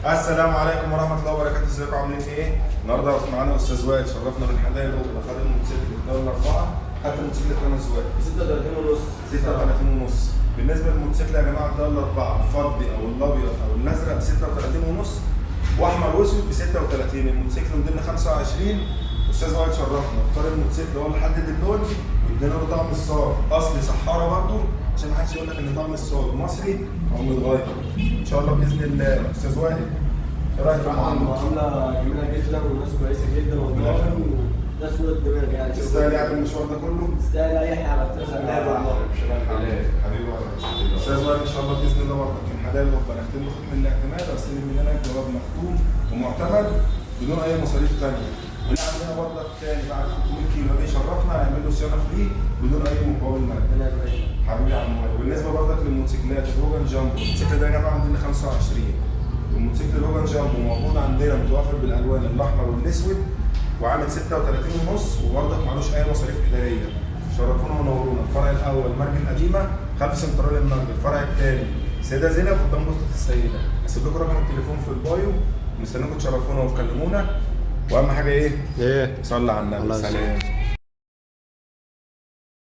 السلام عليكم ورحمه الله وبركاته، ازيكم عاملين ايه؟ النهارده معانا استاذ وائل، شرفنا بالحدائق وخد الموتوسيكل الدوله 4. خدت الموتوسيكل 5 زواج 36 ونص. 36 ونص. بالنسبه للموتوسيكل يا جماعه الدوله 4 الفضي او الابيض او الازرق ب 36 ونص، واحمر واسود ب 36. الموتوسيكل موديل 25. استاذ وائل شرفنا، اختار الموتوسيكل هو اللي حدد اللون وادينا له طقم الصاج اصلي صحاره برده، عشان ما حدش يقول لك ان طقم الصاج مصري او متغير. ان شاء الله باذن الله. استاذ وائل ايه رايك في المعامله؟ معامله جميله جدا والناس كويسه جدا والناس فوق الدماغ يعني. تستاهل يعني المشوار ده كله؟ تستاهل اي حاجه تستاهل والله. حبيبي استاذ وائل ان شاء الله باذن الله برضه من حلال ربنا نختم له ختم الاعتماد واستلم مننا جواب مختوم ومعتمد بدون اي مصاريف ثانيه. ونعمل هنا برضه تاني بعد 600 كيلو ده يشرفنا، هنعمل له صيانه فري بدون اي مقابل مادي. حبيبي يا عم وائل. بالنسبه برضك للموتوسيكلات الروجان جامبو، الموتوسيكل ده يا جماعه عندنا 25. والموتوسيكل الروجان جامبو موجود عندنا متوفر بالالوان الاحمر والاسود وعامل 36 ونص، وبرضك معلوش اي مصاريف اداريه. شرفونا ونورونا. الفرع الاول مرج القديمه خلف سنترال المرج، الفرع الثاني سيده زينب قدام بوسطه السيده. هسيب لكم رقم التليفون في البايو، مستنيكم تشرفونا وتكلمونا. واهم حاجه ايه؟ ايه؟ صلي على النبي. سلام.